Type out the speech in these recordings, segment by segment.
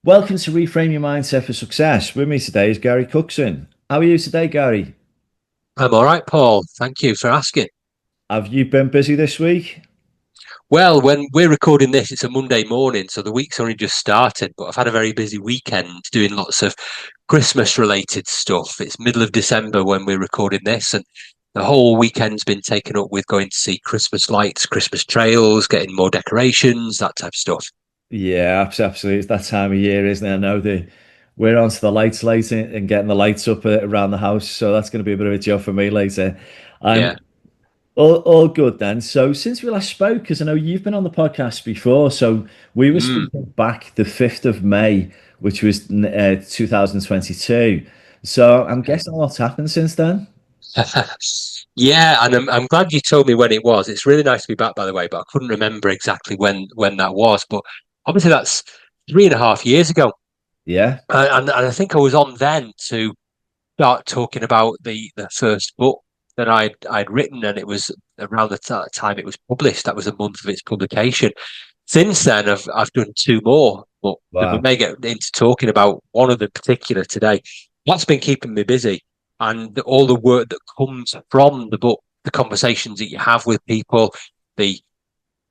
Welcome to Reframe Your Mindset for Success. With me today is Gary Cookson. How are you today, Gary? I'm all right, Paul. Thank you for asking. Have you been busy this week? Well, when we're recording this, it's a Monday morning, so the week's only just started, but I've had a very busy weekend doing lots of Christmas related stuff. It's middle of December when we're recording this, and the whole weekend's been taken up with going to see Christmas lights, Christmas trails, getting more decorations, that type of stuff. Yeah, absolutely. It's that time of year, isn't it? I know we're onto the lights later and getting the lights up around the house, so that's going to be a bit of a job for me later. Yeah. I'm all good then. So since we last spoke, because I know you've been on the podcast before, so we were Mm. speaking back the 5th of May, which was 2022. So I'm guessing a lot's happened since then. Yeah, and I'm glad you told me when it was. It's really nice to be back, by the way, but I couldn't remember exactly when that was. But obviously, that's 3.5 years ago. Yeah, And I think I was on then to start talking about the first book that I'd written, and it was around the time it was published. That was a month of its publication. Since then, I've done two more, but we wow. may get into talking about one of them particular today. That's been keeping me busy, and all the work that comes from the book, the conversations that you have with people, the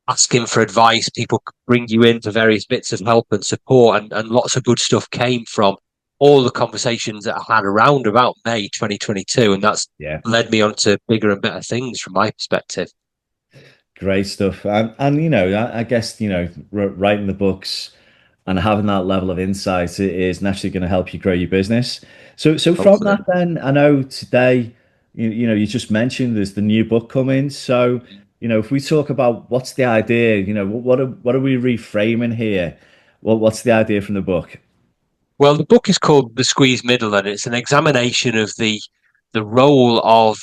asking for advice, people bring you in for various bits of help and support, and lots of good stuff came from all the conversations that I had around about May 2022, and that's Yeah. led me on to bigger and better things from my perspective. Great stuff. And I guess, writing the books and having that level of insight is naturally going to help you grow your business. So from Hopefully. that, then, I know today, you just mentioned there's the new book coming. So, if we talk about what's the idea, what are we reframing here? What's the idea from the book? Well, the book is called The Squeeze Middle, and it's an examination of the role of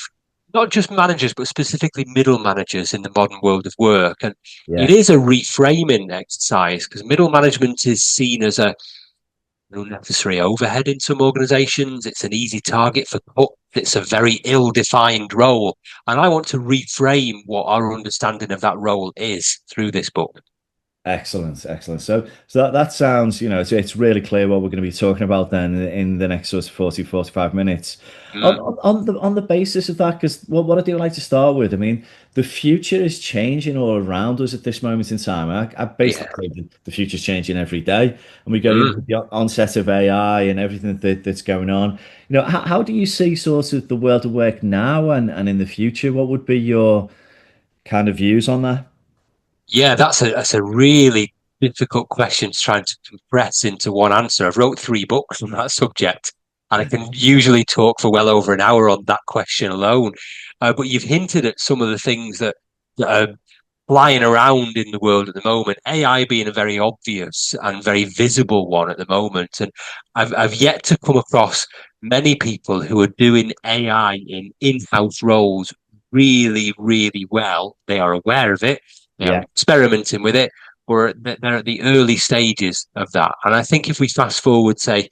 not just managers, but specifically middle managers in the modern world of work. And it Yeah. is a reframing exercise because middle management is seen as a unnecessary overhead in some organizations. It's an easy target for cut. It's a very ill-defined role. And I want to reframe what our understanding of that role is through this book. Excellent, excellent. So that sounds, it's really clear what we're going to be talking about then in the next sort of 45 minutes. On, Mm, on the basis of that, because what I do like to start with, I mean, the future is changing all around us at this moment in time. I basically yeah. believe that the future's changing every day, and we go Mm. into the onset of AI and everything that's going on. How do you see sort of the world of work now and in the future? What would be your kind of views on that? Yeah, that's a really difficult question to try to compress into one answer. I've wrote three books on that subject, and I can usually talk for well over an hour on that question alone. But you've hinted at some of the things that are flying around in the world at the moment. AI being a very obvious and very visible one at the moment, and I've yet to come across many people who are doing AI in in-house roles really, really well. They are aware of it. They are Yeah. experimenting with it, or they're at the early stages of that. And I think if we fast forward, say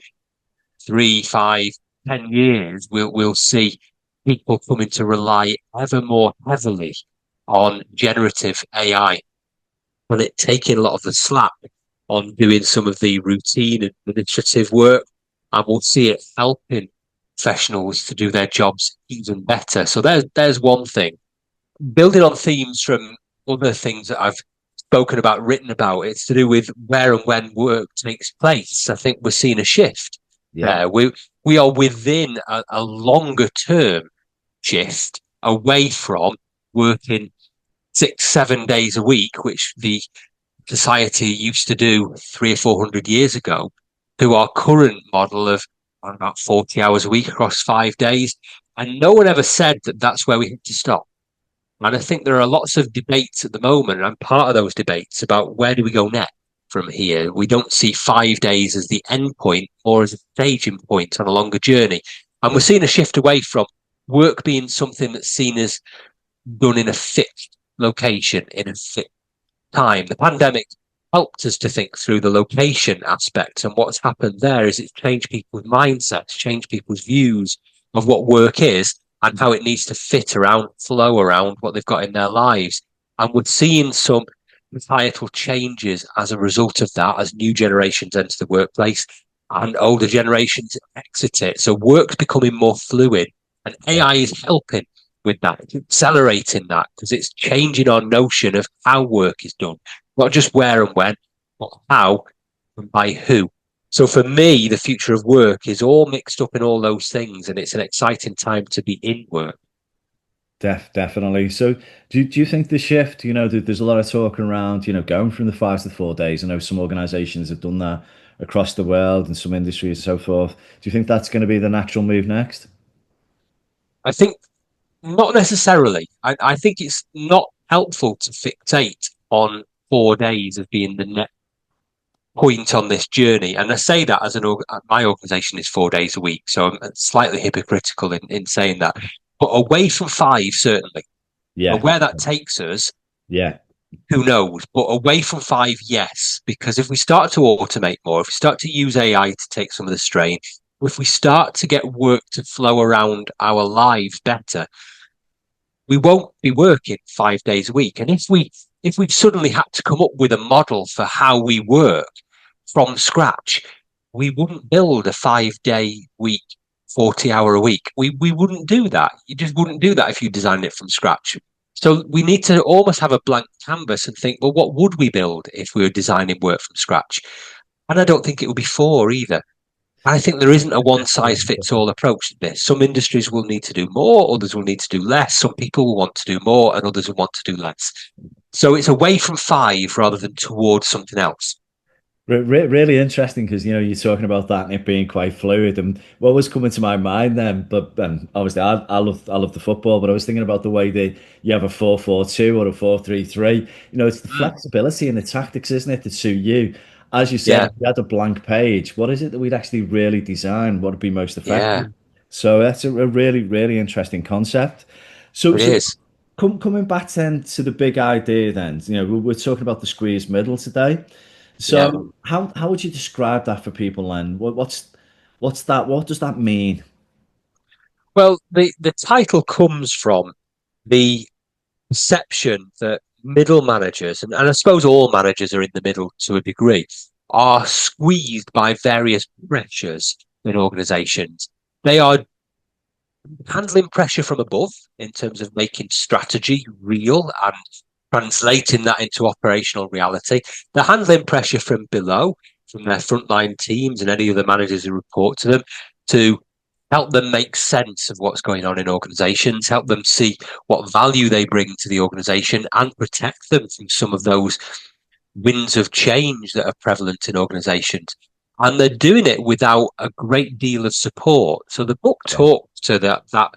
3, 5, 10 years, we'll see people coming to rely ever more heavily on generative AI, and it taking a lot of the slack on doing some of the routine administrative work, and we'll see it helping professionals to do their jobs even better. So there's one thing. Building on themes from other things that I've spoken about, written about, it's to do with where and when work takes place. I think we're seeing a shift Yeah. there. We are within a longer term shift away from working 6, 7 days a week, which the society used to do 300 or 400 years ago, to our current model of about 40 hours a week across 5 days. And no one ever said that that's where we had to stop. And I think there are lots of debates at the moment, and I'm part of those debates about where do we go next from here. We don't see 5 days as the end point or as a staging point on a longer journey. And we're seeing a shift away from work being something that's seen as done in a fixed location, in a fixed time. The pandemic helped us to think through the location aspect, and what's happened there is it's changed people's mindsets, changed people's views of what work is and how it needs to fit around, flow around what they've got in their lives. And we're seeing some societal changes as a result of that, as new generations enter the workplace and older generations exit it. So work's becoming more fluid, and Yeah, AI is helping with that, it's accelerating that, because it's changing our notion of how work is done, not just where and when, but how and by who. So for me, the future of work is all mixed up in all those things, and it's an exciting time to be in work. definitely. So do you think the shift, there's a lot of talk around, going from the 5 to 4 days. I know some organizations have done that across the world and some industries and so forth. Do you think that's going to be the natural move next? I think not necessarily. I think it's not helpful to fixate on 4 days as being the next point on this journey. And I say that as my organisation is 4 days a week, so I'm slightly hypocritical in saying that. But away from five, certainly. Now, Yeah, where that takes us, yeah, who knows? But away from five, yes. Because if we start to automate more, if we start to use AI to take some of the strain, if we start to get work to flow around our lives better, we won't be working 5 days a week. And if we've suddenly had to come up with a model for how we work from scratch, we wouldn't build a 5 day week, 40 hour a week. We wouldn't do that. You just wouldn't do that if you designed it from scratch. So we need to almost have a blank canvas and think, well, what would we build if we were designing work from scratch? And I don't think it would be four either. I think there isn't a one size fits all approach to this. Some industries will need to do more, others will need to do less. Some people will want to do more, and others will want to do less. So it's away from five rather than towards something else. Really interesting because you're talking about that and it being quite fluid. And what was coming to my mind then, but obviously I love the football, but I was thinking about the way that you have a 4-4-2 or a 4-3-3. It's the Mm. flexibility and the tactics, isn't it, that suit you. As you said, Yeah, if you had a blank page, what is it that we'd actually really design? What would be most yeah, effective? So that's a really, really interesting concept. So, it so is. coming back then to the big idea, then we're talking about the squeezed middle today. Yeah. So how would you describe that for people, then? What's that? What does that mean? Well, the title comes from the perception that middle managers, and I suppose all managers are in the middle to a degree, are squeezed by various pressures in organizations. They are handling pressure from above in terms of making strategy real and translating that into operational reality. They're handling pressure from below, from their frontline teams and any other managers who report to them, to help them make sense of what's going on in organizations, help them see what value they bring to the organization, and protect them from some of those winds of change that are prevalent in organizations. And they're doing it without a great deal of support. So the book Yeah, talks to that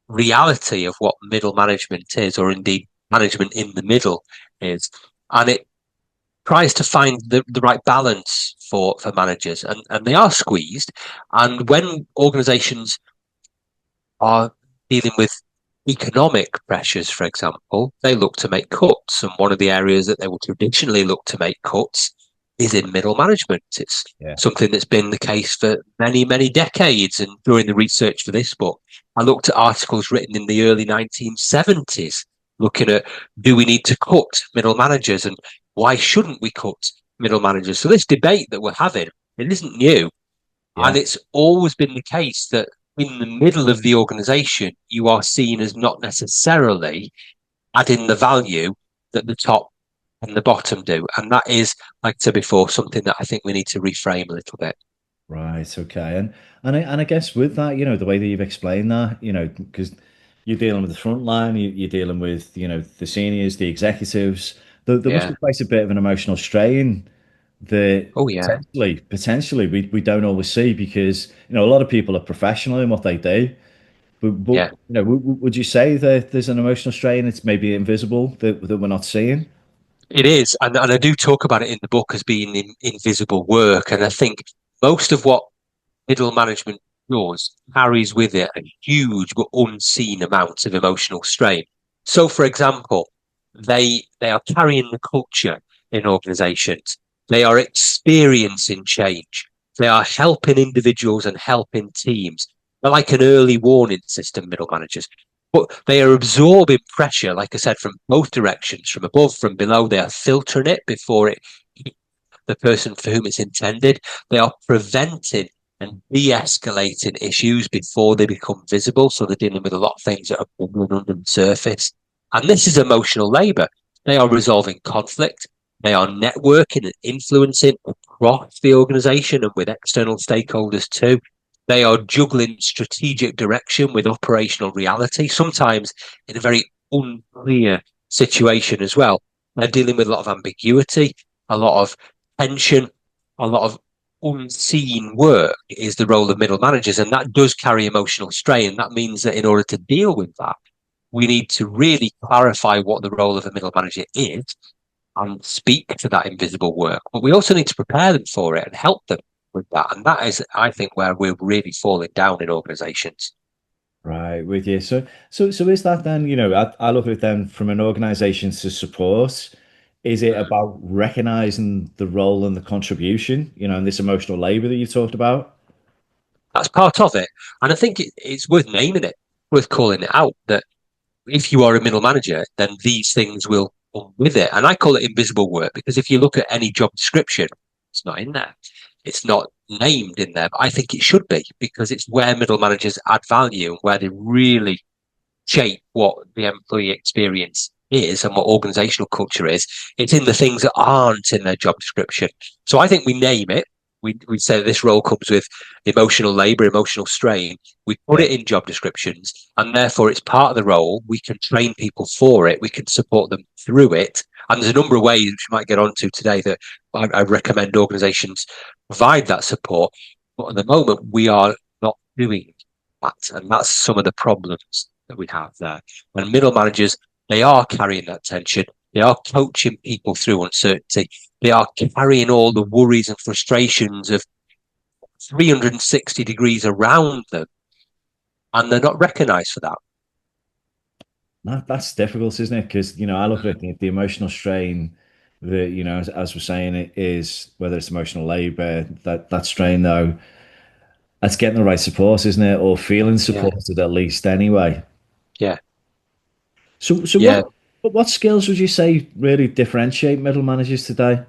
reality of what middle management is, or indeed management in the middle is. And it tries to find the right balance for managers. And they are squeezed. And when organizations are dealing with economic pressures, for example, they look to make cuts. And one of the areas that they will traditionally look to make cuts is in middle management. It's yeah, something that's been the case for many, many decades. And during the research for this book, I looked at articles written in the early 1970s looking at, do we need to cut middle managers, and why shouldn't we cut middle managers? So this debate that we're having, it isn't new. And yeah. it's always been the case that in the middle of the organization, you are seen as not necessarily adding the value that the top and the bottom do. And that is, like I said before, something that I think we need to reframe a little bit. Right. Okay. And I guess with that, the way that you've explained that, because you're dealing with the front line, you're dealing with, the seniors, the executives. There must Yeah. be quite a bit of an emotional strain that Oh, yeah. potentially we don't always see because a lot of people are professional in what they do. But Yeah. would you say that there's an emotional strain? It's maybe invisible that we're not seeing. It is. And I do talk about it in the book as being invisible work. And I think most of what middle management does carries with it a huge but unseen amount of emotional strain. So, for example, they are carrying the culture in organizations. They are experiencing change. They are helping individuals and helping teams. They're like an early warning system, middle managers. but they are absorbing pressure, like I said, from both directions, from above, from below. They are filtering it before it hits the person for whom it's intended. They are preventing and de-escalating issues before they become visible. So they're dealing with a lot of things that are bubbling under the surface. And this is emotional labor. They are resolving conflict. They are networking and influencing across the organization and with external stakeholders too. They are juggling strategic direction with operational reality, sometimes in a very unclear situation as well. They're dealing with a lot of ambiguity, a lot of tension, a lot of unseen work is the role of middle managers, and that does carry emotional strain. That means that in order to deal with that, we need to really clarify what the role of a middle manager is and speak to that invisible work. But we also need to prepare them for it and help them with that. And that is, I think, where we're really falling down in organizations. Right, with you. So is that then, I look at it then from an organization to support. Is it Mm. about recognizing the role and the contribution, and this emotional labor that you talked about? That's part of it. And I think it's worth naming it, worth calling it out that if you are a middle manager, then these things will come with it. And I call it invisible work because if you look at any job description, it's not in there. It's not named in there, but I think it should be because it's where middle managers add value and where they really shape what the employee experience is and what organizational culture is. It's in the things that aren't in their job description. So I think we name it. We say this role comes with emotional labor, emotional strain. We put Yeah. it in job descriptions, and therefore it's part of the role. We can train people for it. We can support them through it. And there's a number of ways which we might get onto today that I recommend organizations provide that support. But at the moment, we are not doing that. And that's some of the problems that we have there. And middle managers, they are carrying that tension. They are coaching people through uncertainty. They are carrying all the worries and frustrations of 360 degrees around them, and they're not recognized for that. That's difficult, isn't it? Because, I look at it, the emotional strain that, as we're saying, it is whether it's emotional labor, that strain though, that's getting the right support, isn't it? Or feeling Yeah, supported at least anyway. yeah, So yeah. what skills would you say really differentiate middle managers today?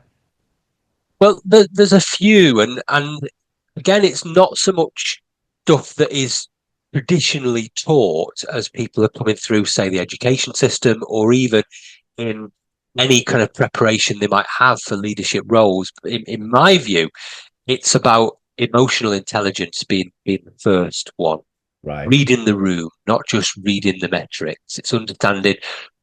Well, there's a few, and again, it's not so much stuff that is traditionally taught as people are coming through, say, the education system, or even in any kind of preparation they might have for leadership roles. In my view, it's about emotional intelligence being the first one. Right. Reading the room, not just reading the metrics. It's understanding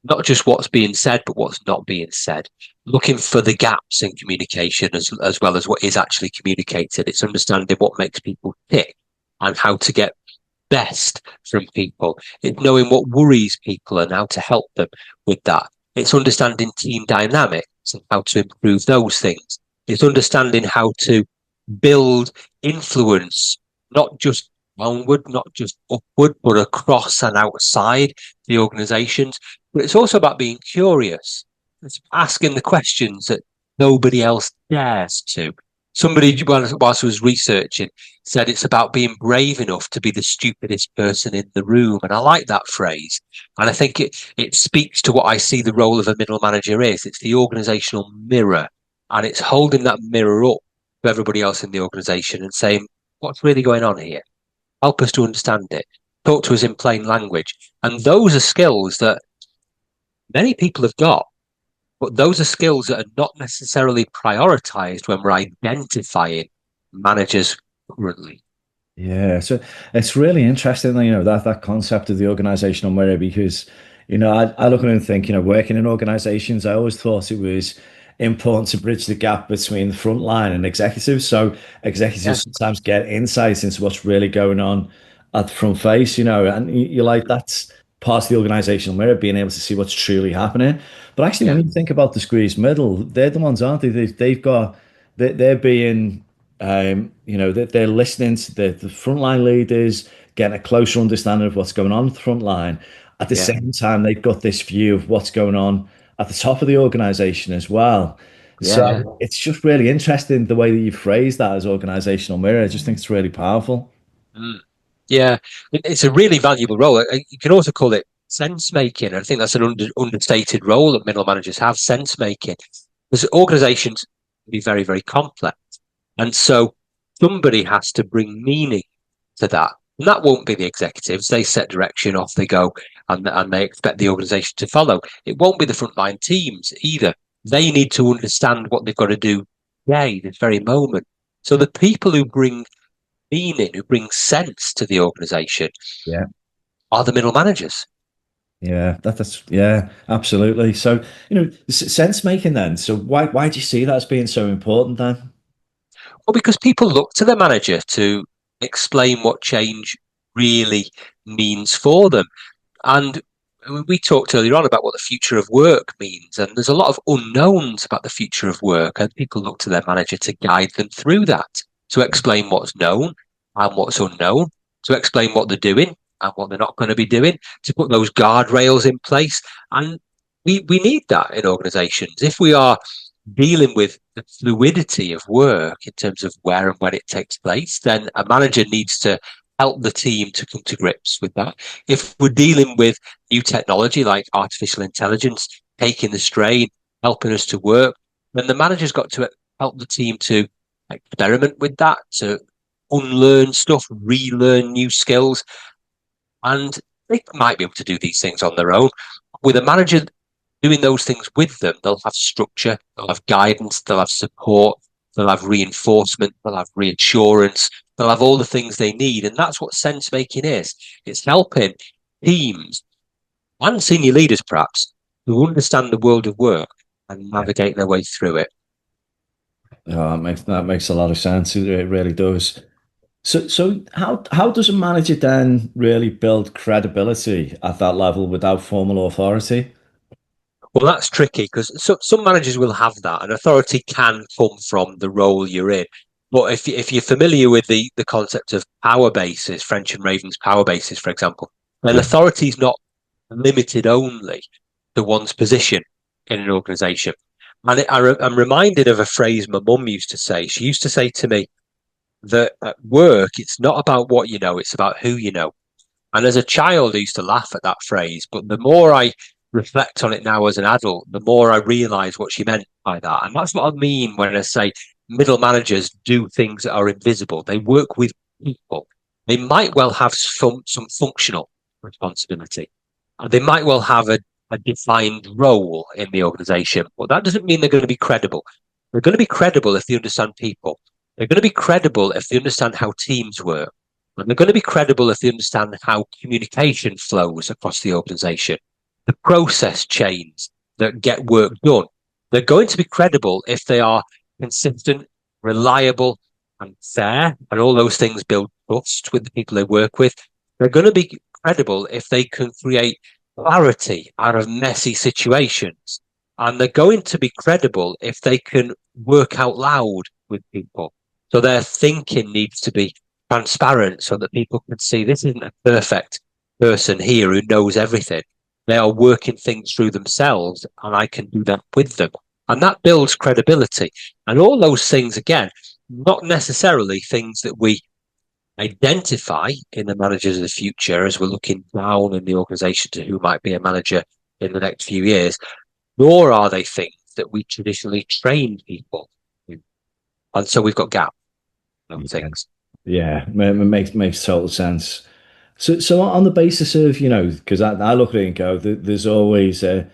not just what's being said, but what's not being said. Looking for the gaps in communication as well as what is actually communicated. It's understanding what makes people tick and how to get best from people. It's knowing what worries people and how to help them with that. It's understanding team dynamics and how to improve those things. It's understanding how to build influence, not just downward, not just upward, but across and outside the organizations. But it's also about being curious. It's asking the questions that nobody else dares to. Somebody, whilst I was researching, said it's about being brave enough to be the stupidest person in the room. And I like that phrase. And I think it speaks to what I see the role of a middle manager is. It's the organizational mirror. And it's holding that mirror up to everybody else in the organization and saying, what's really going on here? Help us to understand it. Talk to us in plain language. And those are skills that many people have got, but those are skills that are not necessarily prioritized when we're identifying managers currently. Yeah, so it's really interesting, that concept of the organizational mirror because, I look at it and think, working in organizations, I always thought it was important to bridge the gap between the front line and executives. So Yeah, executives sometimes get insights into what's really going on at the front face, and you're like, that's part of the organizational mirror, being able to see what's truly happening. But actually, yeah, when you think about the squeeze middle, they're the ones, aren't they? They've got, they're being they're listening to the frontline leaders, getting a closer understanding of what's going on at the front line. At the yeah, same time, they've got this view of what's going on at the top of the organization as well. yeah. So it's just really interesting the way that you phrase that as organizational mirror. I just think it's really powerful. Mm. Yeah, it's a really valuable role. You can also call it sense making. I think that's an understated role that middle managers have, sense making. Because organizations can be very, very complex. And so somebody has to bring meaning to that. And that won't be the executives. They set direction, off they go, and they expect the organization to follow. It won't be the frontline teams either. They need to understand what they've got to do today, this very moment. So the people who bring meaning, who bring sense to the organization, Yeah. are the middle managers. Yeah, that's yeah, absolutely. So, sense making then. So why do you see that as being so important then? Well, because people look to the manager to explain what change really means for them. And we talked earlier on about what the future of work means, and there's a lot of unknowns about the future of work, and people look to their manager to guide them through that, to explain what's known and what's unknown, to explain what they're doing and what they're not going to be doing, to put those guardrails in place. And we need that in organizations. If we are dealing with the fluidity of work in terms of where and when it takes place, then a manager needs to help the team to come to grips with that. If we're dealing with new technology like artificial intelligence, taking the strain, helping us to work, then the manager's got to help the team to experiment with that, to unlearn stuff, relearn new skills, and they might be able to do these things on their own. With a manager doing those things with them, they'll have structure, they'll have guidance, they'll have support, they'll have reinforcement, they'll have reassurance, they'll have all the things they need. And that's what sense making is. It's helping teams and senior leaders, perhaps, who understand the world of work and Yeah. navigate their way through it. Oh, that makes a lot of sense. It really does. So how does a manager then really build credibility at that level without formal authority? Well, that's tricky because some managers will have that, and authority can come from the role you're in. But if you're familiar with the concept of power bases, French and Raven's power bases, for example, then Yeah. authority is not limited only to one's position in an organisation. And I'm reminded of a phrase my mum used to say. She used to say to me that at work, it's not about what you know, it's about who you know. And as a child, I used to laugh at that phrase. But the more I reflect on it now as an adult, the more I realize what she meant by that. And that's what I mean when I say middle managers do things that are invisible. They work with people. They might well have some functional responsibility. They might well have a defined role in the organization, but that doesn't mean they're going to be credible. They're going to be credible if they understand people. They're going to be credible if they understand how teams work. And they're going to be credible if they understand how communication flows across the organization, the process chains that get work done. They're going to be credible if they are consistent, reliable, and fair, and all those things build trust with the people they work with. They're going to be credible if they can create clarity out of messy situations. And they're going to be credible if they can work out loud with people. So their thinking needs to be transparent so that people can see this isn't a perfect person here who knows everything. They are working things through themselves, and I can do that with them. And that builds credibility. And all those things, again, not necessarily things that we identify in the managers of the future as we're looking down in the organization to who might be a manager in the next few years, nor are they things that we traditionally train people in. And so we've got gaps in Yeah. things. Yeah, makes total sense. So on the basis of, because I look at it and go, there's always a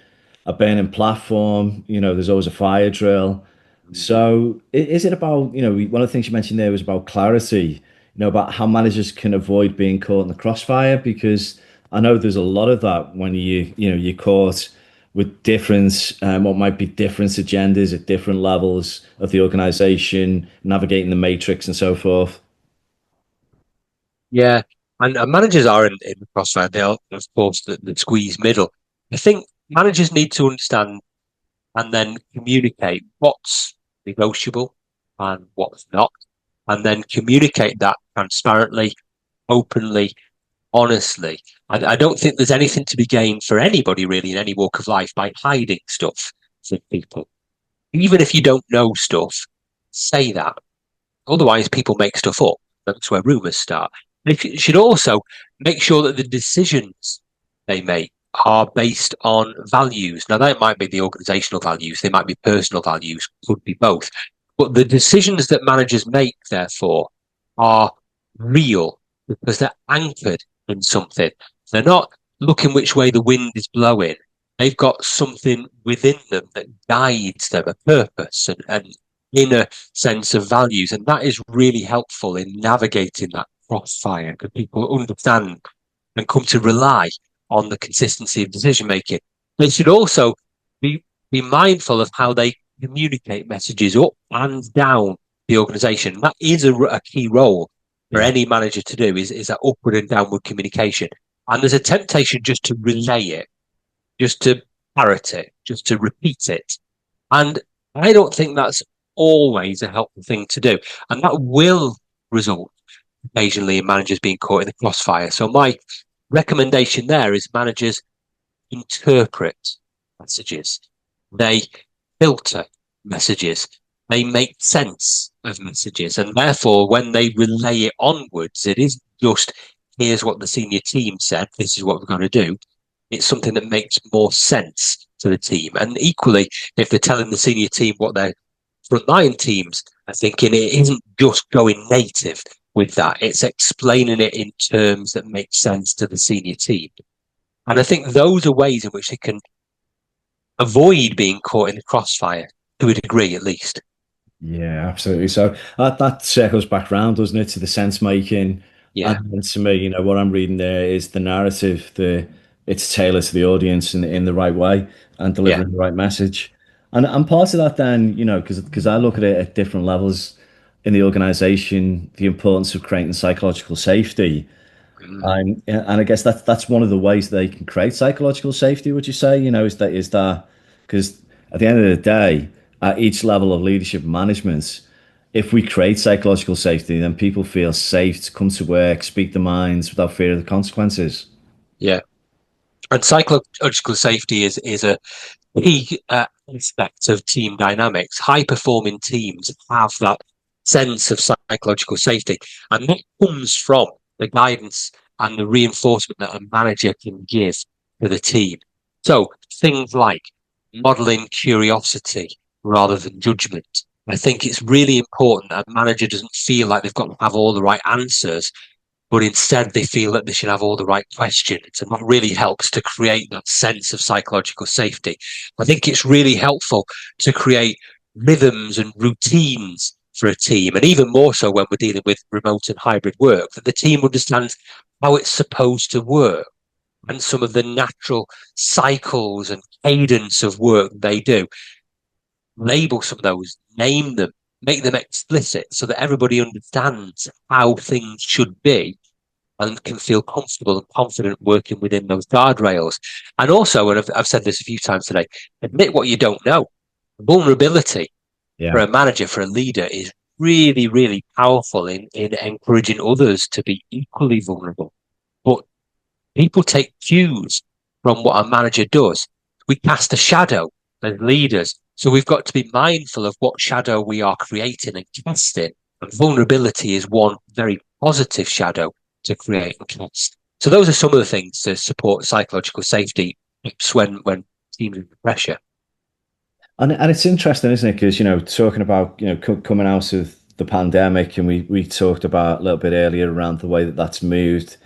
burning platform, there's always a fire drill. So is it about, one of the things you mentioned there was about clarity, about how managers can avoid being caught in the crossfire? Because I know there's a lot of that when you're caught with what might be different agendas at different levels of the organization, navigating the matrix and so forth. Yeah, and managers are in the crossfire. They are, of course, the squeeze middle. I think managers need to understand and then communicate what's negotiable and what's not, and then communicate that transparently, openly, honestly. I don't think there's anything to be gained for anybody really in any walk of life by hiding stuff from people. Even if you don't know stuff, say that. Otherwise, people make stuff up. That's where rumors start. They should also make sure that the decisions they make are based on values. Now, that might be the organizational values, they might be personal values, could be both. But the decisions that managers make, therefore, are real because they're anchored in something. They're not looking which way the wind is blowing. They've got something within them that guides them, a purpose and inner sense of values. And that is really helpful in navigating that crossfire because people understand and come to rely on the consistency of decision making. They should also be mindful of how they communicate messages up and down the organization. That is a key role for Yeah. any manager to do is that upward and downward communication. And there's a temptation just to relay it, just to parrot it, just to repeat it. And I don't think that's always a helpful thing to do. And that will result occasionally in managers being caught in the crossfire. So my recommendation there is managers interpret messages. They filter messages. They make sense of messages. And therefore, when they relay it onwards, it isn't just, here's what the senior team said, this is what we're going to do. It's something that makes more sense to the team. And equally, if they're telling the senior team what their frontline teams are thinking, it isn't just going native with that. It's explaining it in terms that make sense to the senior team. And I think those are ways in which they can avoid being caught in the crossfire to a degree, at least. Yeah, absolutely. So that circles back round, doesn't it, to the sense making. Yeah, And to me, what I'm reading there is the narrative, it's tailored to the audience in the right way and yeah, delivering the right message. And part of that then, because I look at it at different levels in the organization, the importance of creating psychological safety. And I guess that's one of the ways they can create psychological safety, would you say? Is that because at the end of the day, at each level of leadership and management, if we create psychological safety, then people feel safe to come to work, speak their minds without fear of the consequences. yeah. And psychological safety is a key aspect of team dynamics. High performing teams have that sense of psychological safety, and that comes from the guidance and the reinforcement that a manager can give to the team. So things like modeling curiosity rather than judgment. I think it's really important that a manager doesn't feel like they've got to have all the right answers, but instead they feel that they should have all the right questions. And that really helps to create that sense of psychological safety. I think it's really helpful to create rhythms and routines for a team, and even more so when we're dealing with remote and hybrid work, that the team understands how it's supposed to work and some of the natural cycles and cadence of work they do. Label some of those, name them, make them explicit so that everybody understands how things should be and can feel comfortable and confident working within those guardrails. And also, and I've said this a few times today, admit what you don't know. Vulnerability for Yeah. a manager, for a leader, is really, really powerful in encouraging others to be equally vulnerable. But people take cues from what a manager does. We cast a shadow as leaders. So we've got to be mindful of what shadow we are creating and casting. And vulnerability is one very positive shadow to create and cast. So those are some of the things to support psychological safety when teams are under pressure. And it's interesting, isn't it? Because, talking about, coming out of the pandemic, and we talked about a little bit earlier around the way that that's moved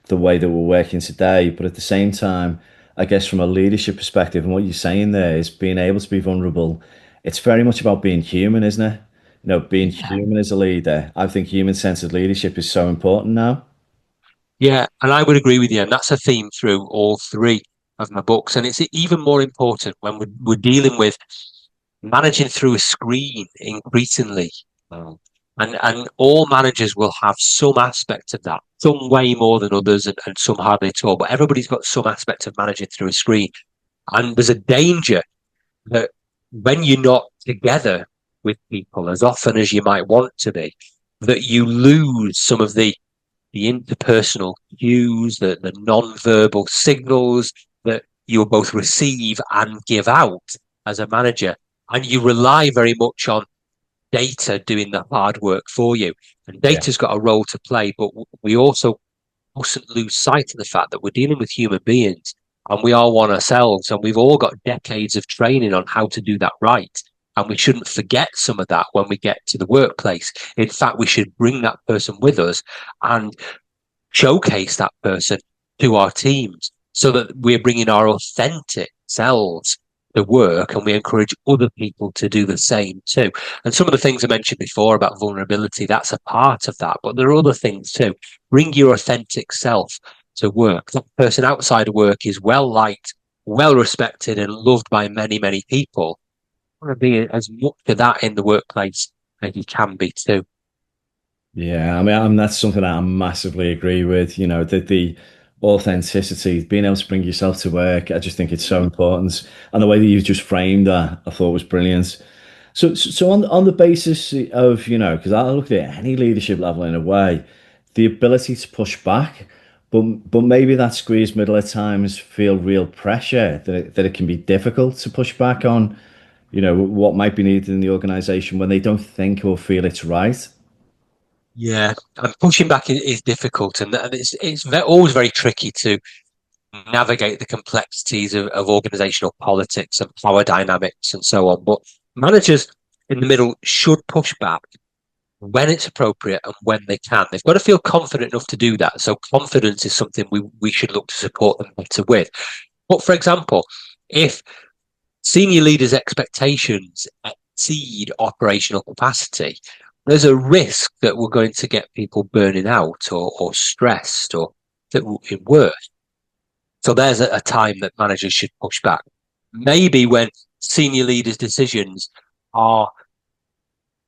the way that we're working today. But at the same time, I guess from a leadership perspective, and what you're saying there is being able to be vulnerable. It's very much about being human, isn't it? Being human as a leader. I think human-centered leadership is so important now. Yeah, and I would agree with you. And that's a theme through all three of my books. And it's even more important when we're dealing with managing through a screen increasingly. Um, and all managers will have some aspect of that, some way more than others, and some hardly at all. But everybody's got some aspect of managing through a screen. And there's a danger that when you're not together with people as often as you might want to be, that you lose some of the interpersonal cues, the non-verbal signals that you both receive and give out as a manager. And you rely very much on data doing the hard work for you. And Yeah. data's got a role to play, but we also mustn't lose sight of the fact that we're dealing with human beings and we are one ourselves, and we've all got decades of training on how to do that right. And we shouldn't forget some of that when we get to the workplace. In fact, we should bring that person with us and showcase that person to our teams so that we're bringing our authentic selves to work, and we encourage other people to do the same too. And some of the things I mentioned before about vulnerability, that's a part of that, but there are other things too. Bring your authentic self to work. That person outside of work is well liked, well respected, and loved by many, many people. You want to be as much of that in the workplace as you can be too. Yeah, I mean, that's something that I massively agree with. You know, the authenticity, being able to bring yourself to work, I just think it's so important. And the way that you've just framed that, I thought was brilliant. So on the basis of, you know, because I look at any leadership level in a way, the ability to push back, but maybe that squeeze middle at times feel real pressure that it can be difficult to push back on, you know, what might be needed in the organization when they don't think or feel it's right. Yeah, and pushing back is difficult, and always very tricky to navigate the complexities of organizational politics and power dynamics and so on. But managers in the middle should push back when it's appropriate and when they can. They've got to feel confident enough to do that. So confidence is something we should look to support them better with. But for example, if senior leaders' expectations exceed operational capacity, there's a risk that we're going to get people burning out or stressed or in work. So there's a time that managers should push back. Maybe when senior leaders' decisions are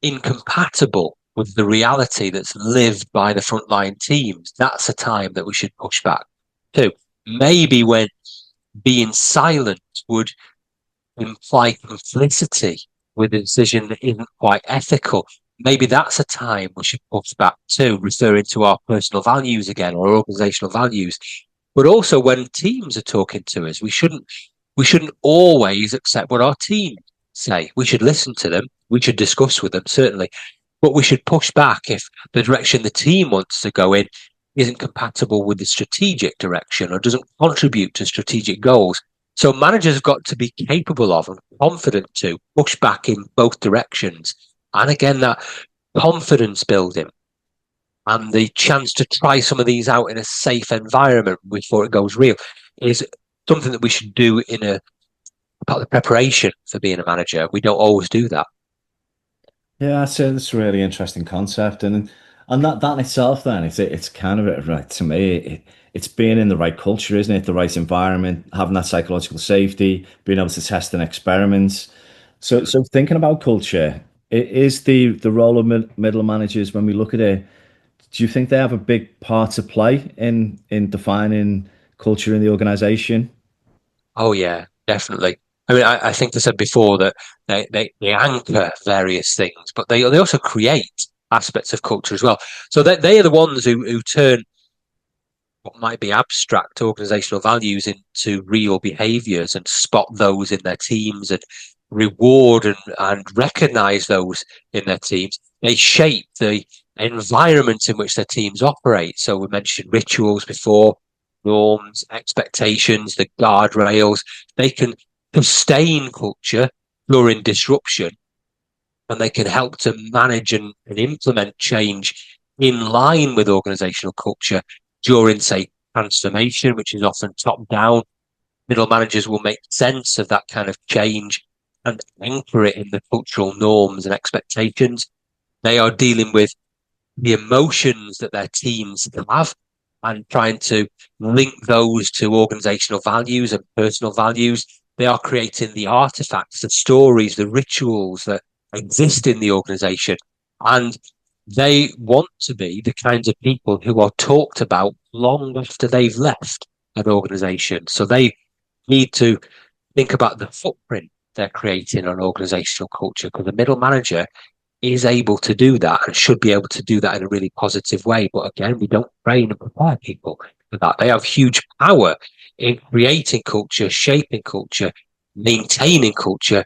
incompatible with the reality that's lived by the frontline teams, that's a time that we should push back too. Maybe when being silent would imply complicity with a decision that isn't quite ethical. Maybe that's a time we should push back to, referring to our personal values again, or organizational values. But also when teams are talking to us, we shouldn't always accept what our team say. We should listen to them. We should discuss with them, certainly. But we should push back if the direction the team wants to go in isn't compatible with the strategic direction or doesn't contribute to strategic goals. So managers have got to be capable of and confident to push back in both directions. And again, that confidence building and the chance to try some of these out in a safe environment before it goes real is something that we should do in a part of the preparation for being a manager. We don't always do that. Yeah, that's a really interesting concept, and that in itself, then it's kind of it, right to me. It's being in the right culture, isn't it? The right environment, having that psychological safety, being able to test and experiment. So thinking about culture, it is the role of middle managers when we look at it. Do you think they have a big part to play in defining culture in the organization? Oh yeah, definitely. I mean, I think I said before that they anchor various things, but they also create aspects of culture as well. So they are the ones who turn what might be abstract organizational values into real behaviors and spot those in their teams and reward and recognize those in their teams. They shape the environment in which their teams operate. So we mentioned rituals before, norms, expectations, the guardrails. They can sustain culture during disruption, and they can help to manage and implement change in line with organizational culture during, say, transformation, which is often top down. Middle managers will make sense of that kind of change and anchor it in the cultural norms and expectations. They are dealing with the emotions that their teams have and trying to link those to organizational values and personal values. They are creating the artifacts, the stories, the rituals that exist in the organization. And they want to be the kinds of people who are talked about long after they've left an organization. So they need to think about the footprint they're creating on organizational culture, because the middle manager is able to do that and should be able to do that in a really positive way. But again, we don't train and prepare people for that. They have huge power in creating culture, shaping culture, maintaining culture.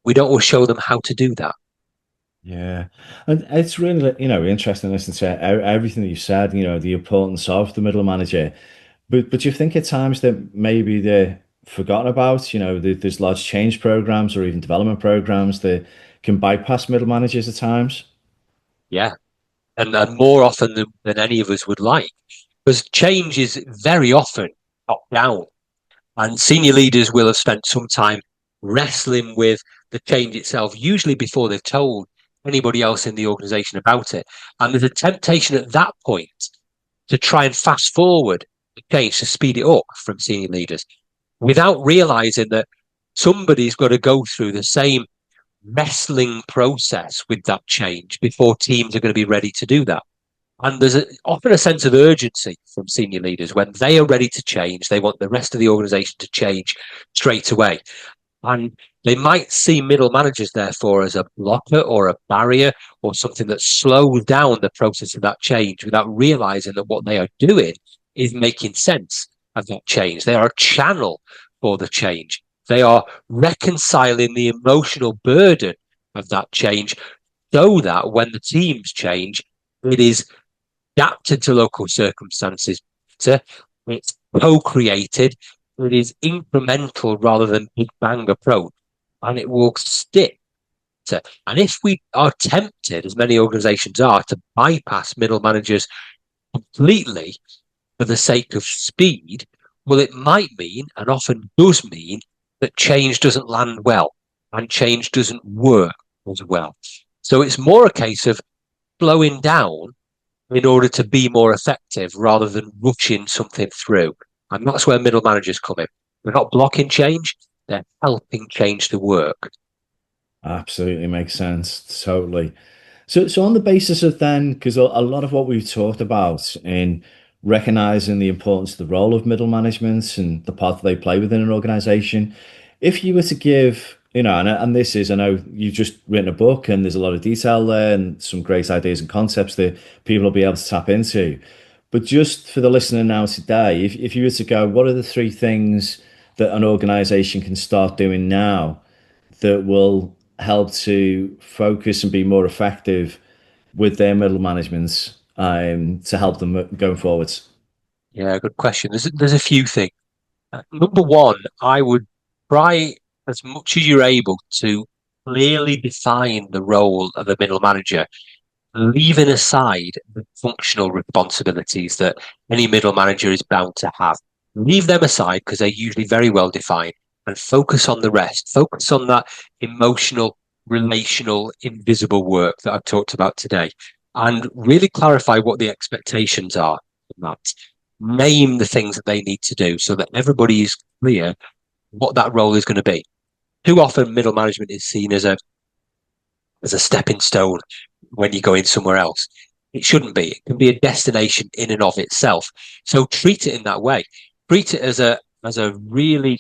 We don't always show them how to do that. Yeah, and it's really, interesting listening to everything that you said, the importance of the middle manager. But you think at times that maybe they're forgotten about, there's large change programs or even development programs that can bypass middle managers at times. Yeah, and more often than any of us would like, because change is very often top down. And senior leaders will have spent some time wrestling with the change itself, usually before they've told anybody else in the organization about it. And there's a temptation at that point to try and fast forward the change, to speed it up from senior leaders, without realizing that somebody's got to go through the same wrestling process with that change before teams are going to be ready to do that. And there's often a sense of urgency from senior leaders when they are ready to change. They want the rest of the organization to change straight away. And they might see middle managers, therefore, as a blocker or a barrier or something that slows down the process of that change without realizing that what they are doing is making sense of that change. They are a channel for the change. They are reconciling the emotional burden of that change so that when the teams change, it is adapted to local circumstances. It's co-created. It is incremental rather than big bang approach, and it will stick. And if we are tempted, as many organisations are, to bypass middle managers completely for the sake of speed, well, it might mean, and often does mean, that change doesn't land well and change doesn't work as well. So it's more a case of slowing down in order to be more effective rather than rushing something through. And that's where middle managers come in. They're not blocking change, they're helping change the work. Absolutely makes sense. Totally. So on the basis of then, because a lot of what we've talked about in recognizing the importance of the role of middle management and the part that they play within an organization, if you were to give, and this is, I know you've just written a book and there's a lot of detail there and some great ideas and concepts that people will be able to tap into. But just for the listener now today, if you were to go, what are the three things that an organization can start doing now that will help to focus and be more effective with their middle management to help them going forwards? Yeah, good question. There's a few things. Number one, I would try as much as you're able to clearly define the role of a middle manager, leaving aside the functional responsibilities that any middle manager is bound to have. Leave them aside because they're usually very well defined and focus on the rest. Focus on that emotional, relational, invisible work that I've talked about today and really clarify what the expectations are from that. Name the things that they need to do so that everybody is clear what that role is going to be. Too often, middle management is seen as a stepping stone when you're going somewhere else. It shouldn't be. It can be a destination in and of itself. So treat it in that way. Treat it as a really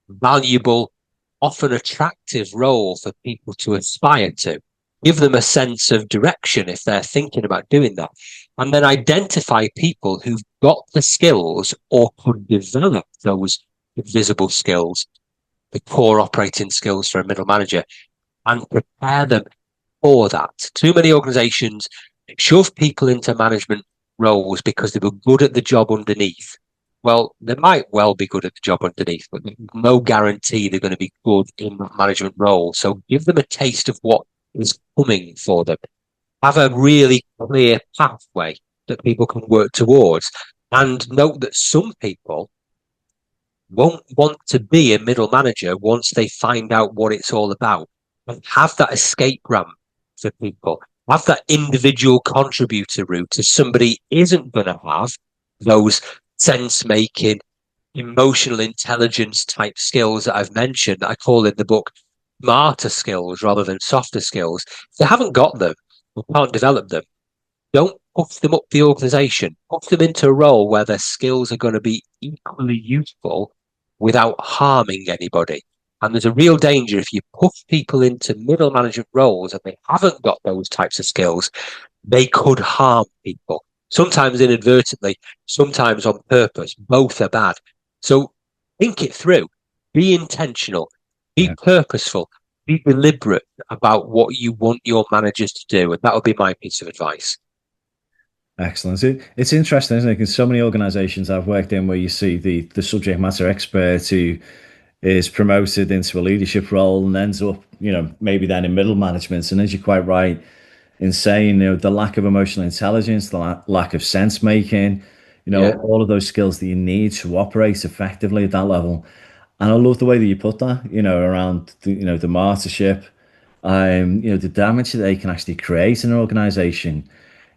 valuable, often attractive role for people to aspire to. Give them a sense of direction if they're thinking about doing that. And then identify people who've got the skills or could develop those visible skills, the core operating skills for a middle manager, and prepare them for that. Too many organizations shove people into management roles because they were good at the job underneath. Well, they might well be good at the job underneath, but no guarantee they're going to be good in that management role. So give them a taste of what is coming for them. Have a really clear pathway that people can work towards. And note that some people won't want to be a middle manager once they find out what it's all about. And have that escape ramp for people. Have that individual contributor route so somebody isn't going to have those sense making, emotional intelligence type skills that I've mentioned, that I call in the book smarter skills rather than softer skills. If they haven't got them or can't develop them, don't push them up the organization. Push them into a role where their skills are going to be equally useful without harming anybody. And there's a real danger if you push people into middle management roles and they haven't got those types of skills, they could harm people. Sometimes inadvertently, sometimes on purpose. Both are bad. So think it through. Be intentional. Be Yeah. purposeful. be deliberate about what you want your managers to do. And that would be my piece of advice. Excellent. It's interesting, isn't it? Because so many organizations I've worked in where you see the subject matter expert who is promoted into a leadership role and ends up, maybe then in middle management. And as you're quite right in saying, the lack of emotional intelligence, the lack of sense making, Yeah. all of those skills that you need to operate effectively at that level. And I love the way that you put that, around the martyrship, the damage that they can actually create in an organization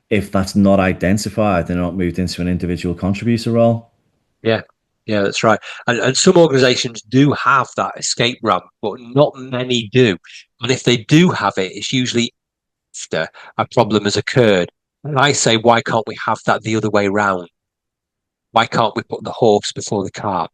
if that's not identified and not moved into an individual contributor role. Yeah. Yeah, that's right. And some organizations do have that escape ramp, but not many do. And if they do have it, it's usually after a problem has occurred. And I say, why can't we have that the other way round? Why can't we put the horse before the cart?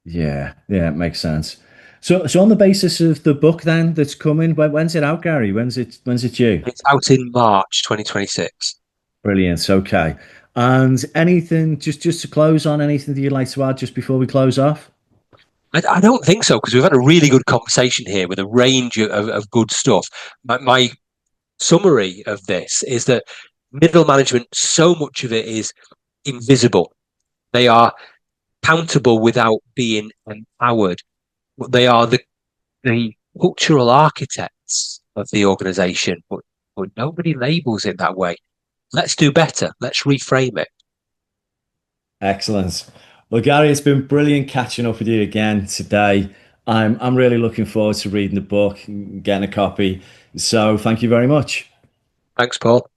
Yeah, yeah, it makes sense. So on the basis of the book then that's coming, when's it out, Gary? When's it due? It's out in March 2026. Brilliant. Okay. And anything just to close on, anything that you'd like to add just before we close off? I don't think so because we've had a really good conversation here with a range of good stuff. My summary of this is that middle management, so much of it is invisible. They are accountable without being empowered. They are the cultural architects of the organization, but nobody labels it that way. Let's do better. Let's reframe it. Excellent. Well, Gary, it's been brilliant catching up with you again today. I'm really looking forward to reading the book, getting a copy. So thank you very much. Thanks, Paul.